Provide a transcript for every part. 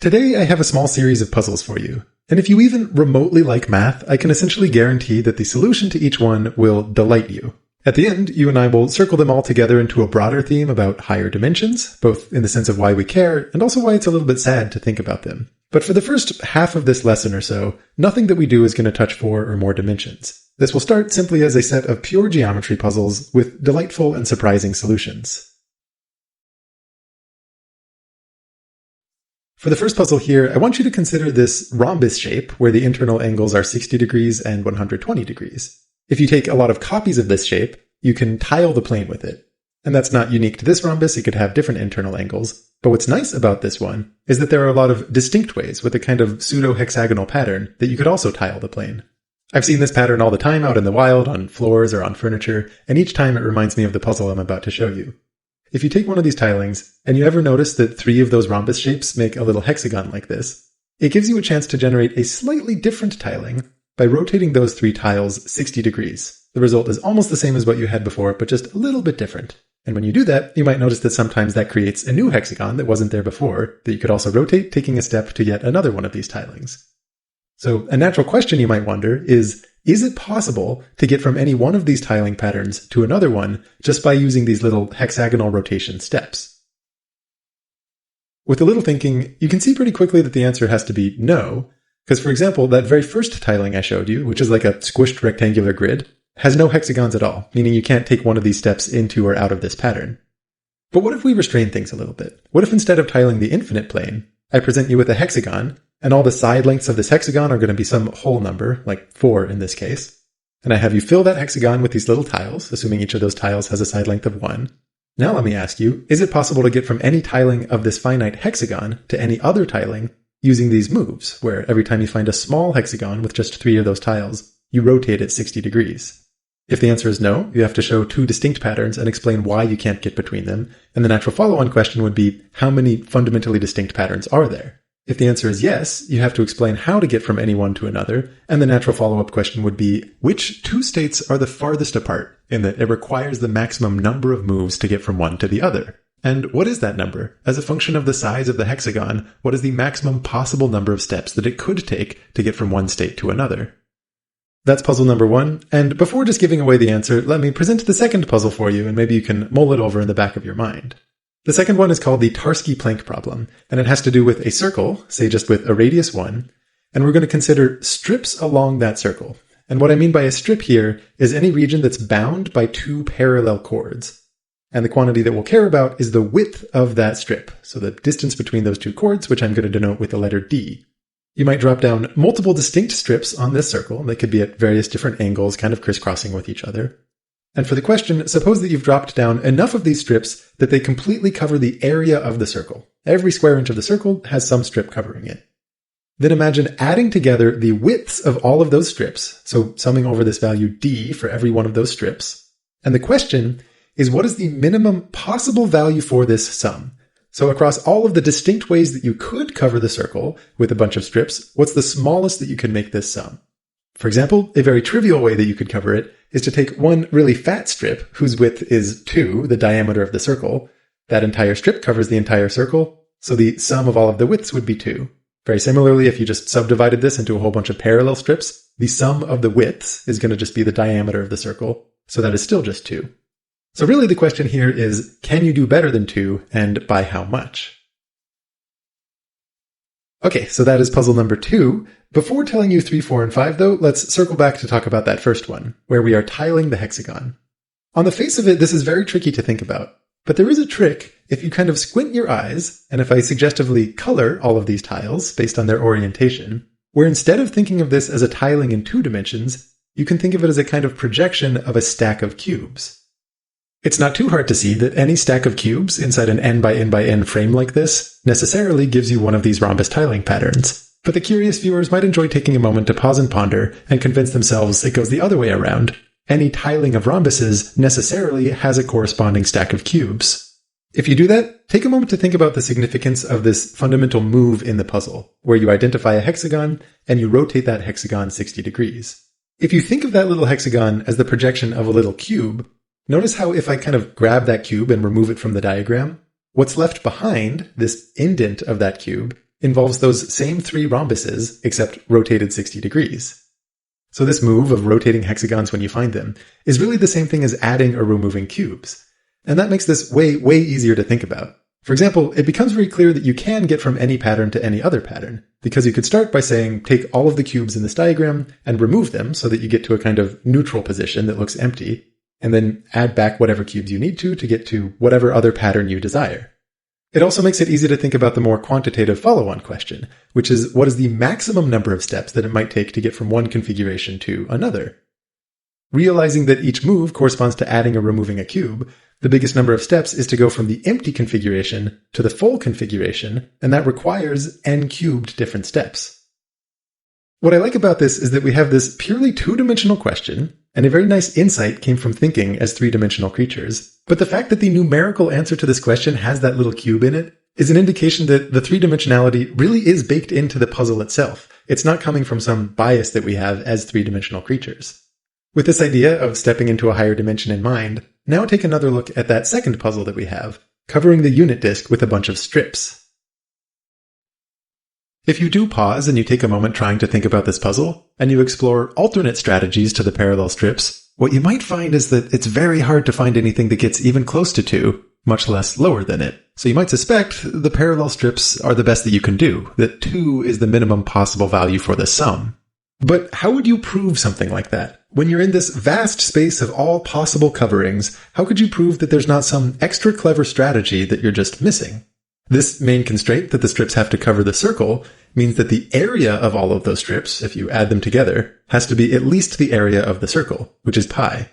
Today I have a small series of puzzles for you, and if you even remotely like math, I can essentially guarantee that the solution to each one will delight you. At the end, you and I will circle them all together into a broader theme about higher dimensions, both in the sense of why we care, and also why it's a little bit sad to think about them. But for the first half of this lesson or so, nothing that we do is going to touch 4 or more dimensions. This will start simply as a set of pure geometry puzzles with delightful and surprising solutions. For the first puzzle here, I want you to consider this rhombus shape where the internal angles are 60 degrees and 120 degrees. If you take a lot of copies of this shape, you can tile the plane with it. And that's not unique to this rhombus, it could have different internal angles. But what's nice about this one is that there are a lot of distinct ways with a kind of pseudo-hexagonal pattern that you could also tile the plane. I've seen this pattern all the time out in the wild, on floors or on furniture, and each time it reminds me of the puzzle I'm about to show you. If you take one of these tilings, and you ever notice that 3 of those rhombus shapes make a little hexagon like this, it gives you a chance to generate a slightly different tiling by rotating those 3 tiles 60 degrees. The result is almost the same as what you had before, but just a little bit different. And when you do that, you might notice that sometimes that creates a new hexagon that wasn't there before, that you could also rotate, taking a step to yet another one of these tilings. So a natural question you might wonder is it possible to get from any one of these tiling patterns to another one just by using these little hexagonal rotation steps? With a little thinking, you can see pretty quickly that the answer has to be no, because for example, that very first tiling I showed you, which is like a squished rectangular grid, has no hexagons at all, meaning you can't take one of these steps into or out of this pattern. But what if we restrain things a little bit? What if instead of tiling the infinite plane, I present you with a hexagon, and all the side lengths of this hexagon are going to be some whole number, like 4 in this case, and I have you fill that hexagon with these little tiles, assuming each of those tiles has a side length of 1. Now let me ask you, is it possible to get from any tiling of this finite hexagon to any other tiling using these moves, where every time you find a small hexagon with just 3 of those tiles, you rotate it 60 degrees? If the answer is no, you have to show 2 distinct patterns and explain why you can't get between them, and the natural follow-on question would be, how many fundamentally distinct patterns are there? If the answer is yes, you have to explain how to get from any one to another, and the natural follow-up question would be, which 2 states are the farthest apart, in that it requires the maximum number of moves to get from one to the other? And what is that number? As a function of the size of the hexagon, what is the maximum possible number of steps that it could take to get from one state to another? That's puzzle number 1, and before just giving away the answer, let me present the second puzzle for you, and maybe you can mull it over in the back of your mind. The second one is called the Tarski-Planck problem, and it has to do with a circle, say just with a radius 1, and we're going to consider strips along that circle. And what I mean by a strip here is any region that's bound by 2 parallel chords. And the quantity that we'll care about is the width of that strip, so the distance between those 2 chords, which I'm going to denote with the letter D. You might drop down multiple distinct strips on this circle. They could be at various different angles, kind of crisscrossing with each other. And for the question, suppose that you've dropped down enough of these strips that they completely cover the area of the circle. Every square inch of the circle has some strip covering it. Then imagine adding together the widths of all of those strips, so summing over this value D for every one of those strips. And the question is, what is the minimum possible value for this sum? So across all of the distinct ways that you could cover the circle with a bunch of strips, what's the smallest that you can make this sum? For example, a very trivial way that you could cover it is to take one really fat strip whose width is 2, the diameter of the circle. That entire strip covers the entire circle, so the sum of all of the widths would be 2. Very similarly, if you just subdivided this into a whole bunch of parallel strips, the sum of the widths is going to just be the diameter of the circle, so that is still just 2. So really the question here is, can you do better than 2, and by how much? Okay, so that is puzzle number 2. Before telling you 3, 4, and 5 though, let's circle back to talk about that first one, where we are tiling the hexagon. On the face of it, this is very tricky to think about, but there is a trick if you kind of squint your eyes, and if I suggestively color all of these tiles based on their orientation, where instead of thinking of this as a tiling in 2 dimensions, you can think of it as a kind of projection of a stack of cubes. It's not too hard to see that any stack of cubes inside an n by n by n frame like this necessarily gives you one of these rhombus tiling patterns. But the curious viewers might enjoy taking a moment to pause and ponder and convince themselves it goes the other way around. Any tiling of rhombuses necessarily has a corresponding stack of cubes. If you do that, take a moment to think about the significance of this fundamental move in the puzzle, where you identify a hexagon and you rotate that hexagon 60 degrees. If you think of that little hexagon as the projection of a little cube, notice how if I kind of grab that cube and remove it from the diagram, what's left behind, this indent of that cube, involves those same 3 rhombuses, except rotated 60 degrees. So this move of rotating hexagons when you find them is really the same thing as adding or removing cubes. And that makes this way easier to think about. For example, it becomes very clear that you can get from any pattern to any other pattern, because you could start by saying, take all of the cubes in this diagram and remove them so that you get to a kind of neutral position that looks empty, and then add back whatever cubes you need to get to whatever other pattern you desire. It also makes it easy to think about the more quantitative follow-on question, which is what is the maximum number of steps that it might take to get from one configuration to another? Realizing that each move corresponds to adding or removing a cube, the biggest number of steps is to go from the empty configuration to the full configuration, and that requires n cubed different steps. What I like about this is that we have this purely 2-dimensional question, and a very nice insight came from thinking as 3-dimensional creatures. But the fact that the numerical answer to this question has that little cube in it is an indication that the 3-dimensionality really is baked into the puzzle itself. It's not coming from some bias that we have as 3-dimensional creatures. With this idea of stepping into a higher dimension in mind, now take another look at that second puzzle that we have, covering the unit disk with a bunch of strips. If you do pause and you take a moment trying to think about this puzzle, and you explore alternate strategies to the parallel strips, what you might find is that it's very hard to find anything that gets even close to 2, much less lower than it. So you might suspect the parallel strips are the best that you can do, that 2 is the minimum possible value for the sum. But how would you prove something like that? When you're in this vast space of all possible coverings, how could you prove that there's not some extra clever strategy that you're just missing? This main constraint that the strips have to cover the circle means that the area of all of those strips, if you add them together, has to be at least the area of the circle, which is pi.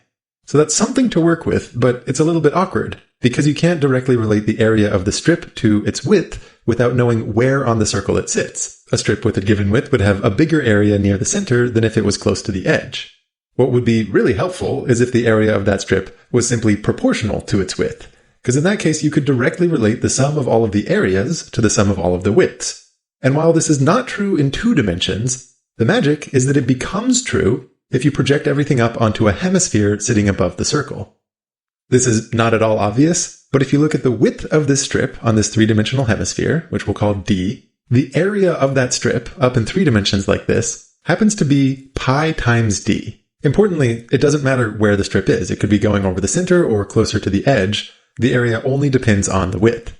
So that's something to work with, but it's a little bit awkward, because you can't directly relate the area of the strip to its width without knowing where on the circle it sits. A strip with a given width would have a bigger area near the center than if it was close to the edge. What would be really helpful is if the area of that strip was simply proportional to its width, because in that case you could directly relate the sum of all of the areas to the sum of all of the widths. And while this is not true in 2 dimensions, the magic is that it becomes true if you project everything up onto a hemisphere sitting above the circle. This is not at all obvious, but if you look at the width of this strip on this 3-dimensional hemisphere, which we'll call D, the area of that strip up in 3 dimensions like this happens to be pi times D. Importantly, it doesn't matter where the strip is. It could be going over the center or closer to the edge. The area only depends on the width.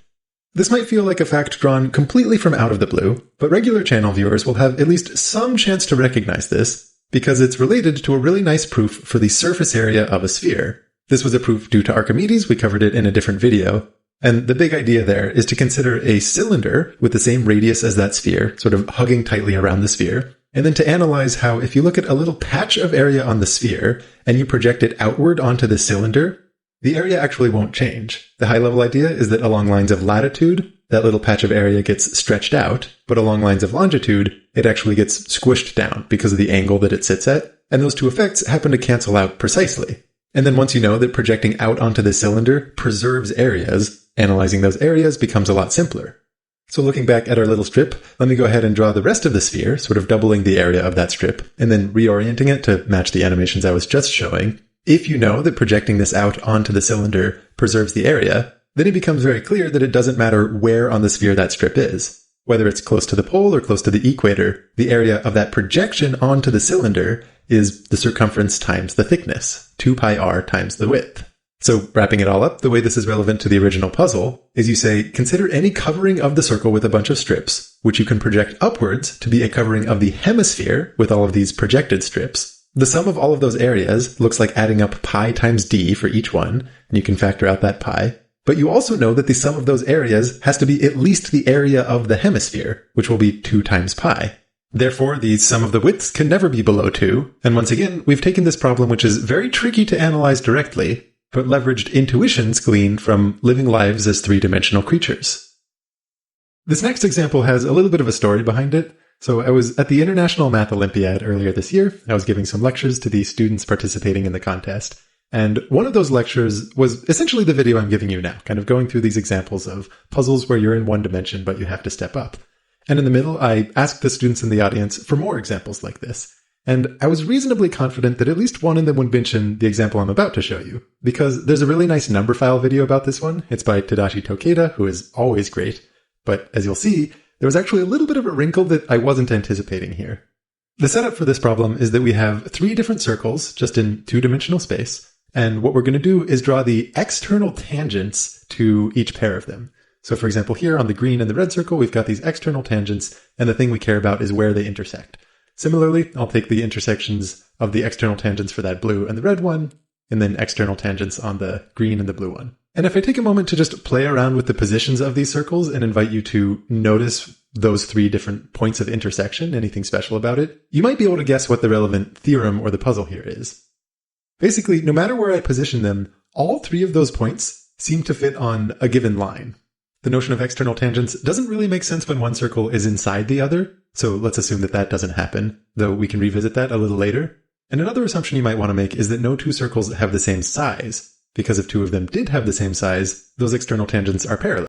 This might feel like a fact drawn completely from out of the blue, but regular channel viewers will have at least some chance to recognize this, because it's related to a really nice proof for the surface area of a sphere. This was a proof due to Archimedes. We covered it in a different video. And the big idea there is to consider a cylinder with the same radius as that sphere, sort of hugging tightly around the sphere, and then to analyze how if you look at a little patch of area on the sphere and you project it outward onto the cylinder, the area actually won't change. The high-level idea is that along lines of latitude, that little patch of area gets stretched out, but along lines of longitude, it actually gets squished down because of the angle that it sits at, and those two effects happen to cancel out precisely. And then once you know that projecting out onto the cylinder preserves areas, analyzing those areas becomes a lot simpler. So looking back at our little strip, let me go ahead and draw the rest of the sphere, sort of doubling the area of that strip, and then reorienting it to match the animations I was just showing. If you know that projecting this out onto the cylinder preserves the area, then it becomes very clear that it doesn't matter where on the sphere that strip is. Whether it's close to the pole or close to the equator, the area of that projection onto the cylinder is the circumference times the thickness, 2 pi r times the width. So wrapping it all up, the way this is relevant to the original puzzle is you say, consider any covering of the circle with a bunch of strips, which you can project upwards to be a covering of the hemisphere with all of these projected strips. The sum of all of those areas looks like adding up pi times d for each one, and you can factor out that pi. But you also know that the sum of those areas has to be at least the area of the hemisphere, which will be 2 times pi. Therefore, the sum of the widths can never be below 2, and once again, we've taken this problem which is very tricky to analyze directly, but leveraged intuitions gleaned from living lives as 3-dimensional creatures. This next example has a little bit of a story behind it. So I was at the International Math Olympiad earlier this year. I was giving some lectures to the students participating in the contest. And one of those lectures was essentially the video I'm giving you now, kind of going through these examples of puzzles where you're in one dimension, but you have to step up. And in the middle, I asked the students in the audience for more examples like this. And I was reasonably confident that at least one of them would mention the example I'm about to show you, because there's a really nice number file video about this one. It's by Tadashi Tokeda, who is always great. But as you'll see, there was actually a little bit of a wrinkle that I wasn't anticipating here. The setup for this problem is that we have 3 different circles just in 2-dimensional space, and what we're going to do is draw the external tangents to each pair of them. So for example, here on the green and the red circle, we've got these external tangents, and the thing we care about is where they intersect. Similarly, I'll take the intersections of the external tangents for that blue and the red one, and then external tangents on the green and the blue one. And if I take a moment to just play around with the positions of these circles and invite you to notice those 3 different points of intersection, anything special about it, you might be able to guess what the relevant theorem or the puzzle here is. Basically, no matter where I position them, all 3 of those points seem to fit on a given line. The notion of external tangents doesn't really make sense when one circle is inside the other, so let's assume that that doesn't happen, though we can revisit that a little later. And another assumption you might want to make is that no 2 circles have the same size, because if 2 of them did have the same size, those external tangents are parallel.